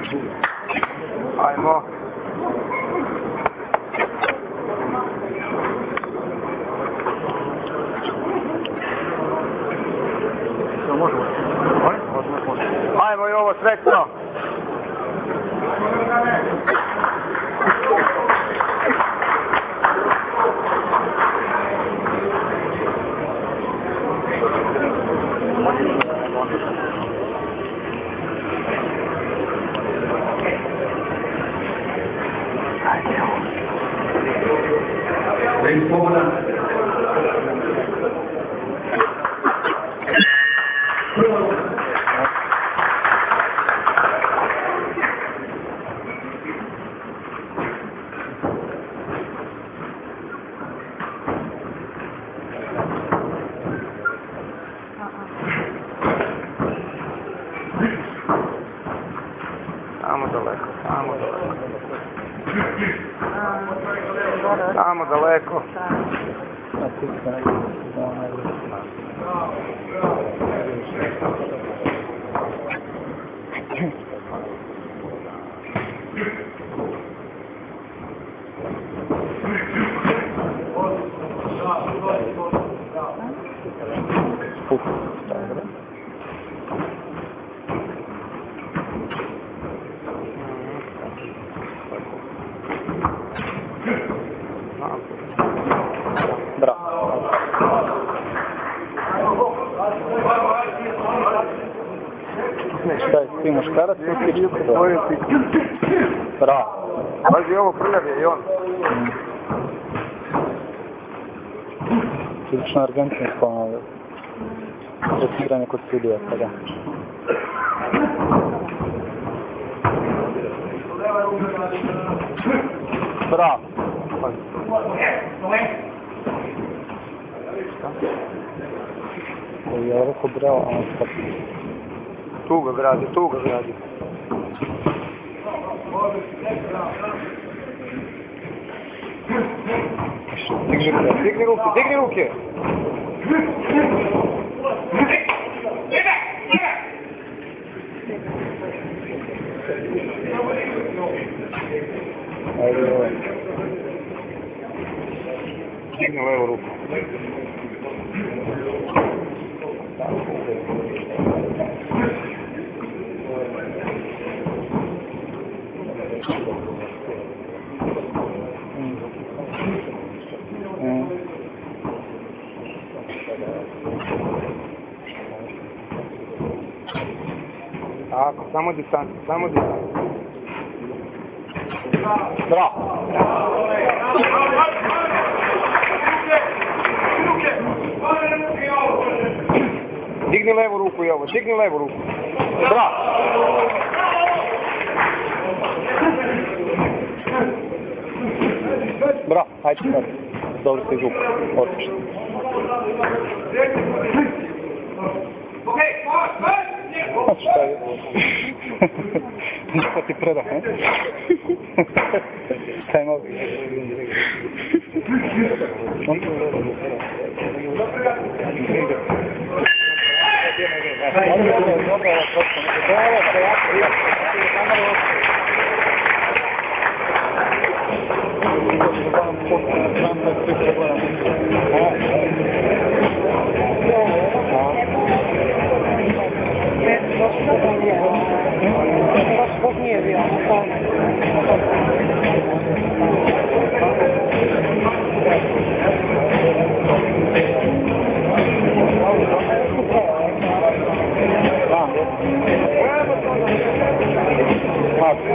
Ajmo. Ajmo i ovo sretno. Samo daleko. Šta je, ti muškarac ili ti bravo. Pazi, ovo prljav je i on. Tipično argentinsko tretiranje kod sudija sada. Bravo. Ja rekao bravo, a on sad... Tu ga gradi. Digni ruke. Ajde, digni levu ruku. Tako, samo distancu. bravo. Digni levu ruku, Jovo, Bravo. Bravo, hajde sad. Dobro ste zvuk. Odlično. Šta je? Niko ti predah, ne? Šta je mogu?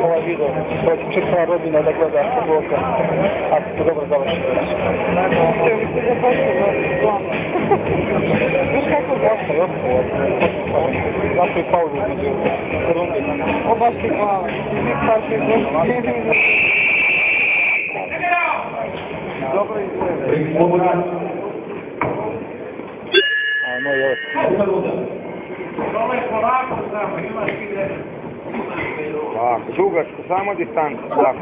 Ovaj video, koji će čitava rodina da gleda bloka, ako se dobro završi. Viš kako zašto, zašto je pauzu među rundima. Baš ti hvala. Dobro izgleda. Ajmo još. Polako samo, imaš ide. Lako, dugačko, samo distancu, lako.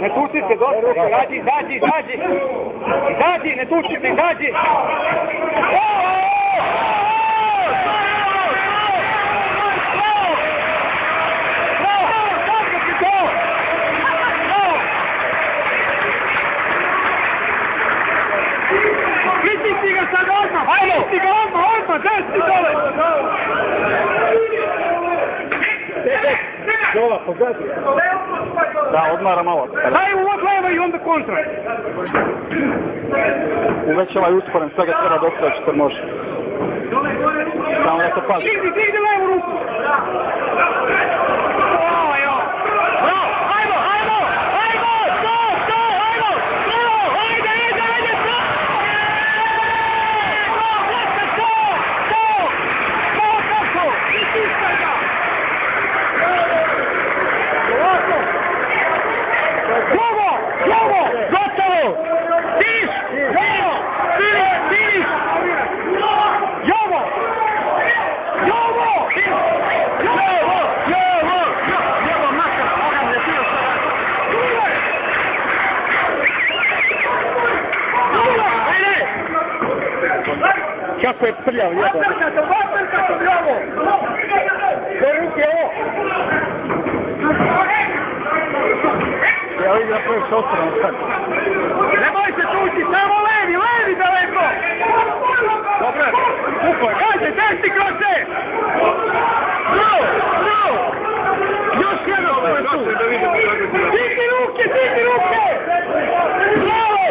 Ne tuci se, dosta, izađi, ne tuci se, izađi. Pritisni ga sad odmah, pritisni ga odmah, desni dole. Jola, pozadi. Da, odmara malo. Daj u od leva i onda kontra. Uvećava i usporen, svega treba dostaći što može. Samo da se pazi. Digni levu ruku. Kako je prljav, jeba. Vatrka, bravo! Sve ruke, ovo! Ja vidim da prvi šostrano sad. Nemoj se tući, samo levi daleko! Dobre, upoj, gajte, desni kroz se! Bravo! Još jedno što je tu! Digni ruke! Bravo!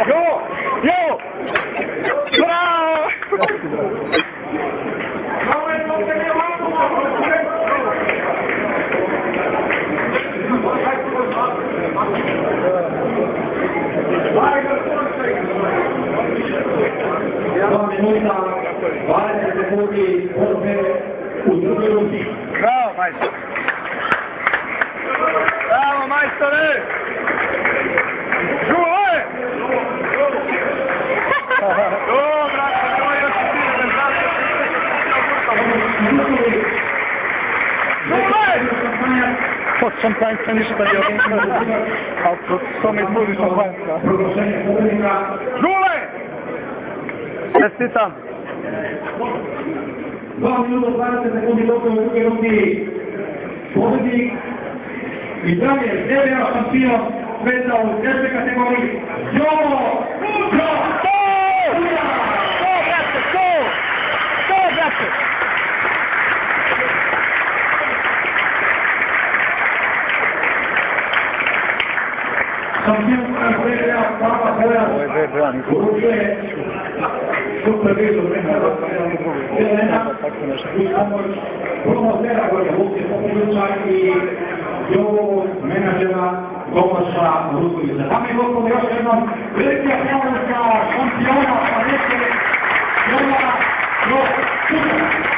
Yo! Bravo! Bravo, majstore! Bravo, majstore! Žule! Dobra, to je još Pod šampanjca ništa je ali to mi izbudi šampanjca. Žule! Čestitam. 2 minuta 20 sekundi doktor u druge ruki. Pobednik i dalje DBA šampion sveta u težoj kategoriji. Jovo! Šampion DBA Papa Bojan uručuje super vizu Jelena uz pomoć promotera koja Vuke Popovića i Jovovog menadžera Tomaša Ruskovića. Dame i gospodo, još jednom velika pljavljaka šampiona Palete Jova Jova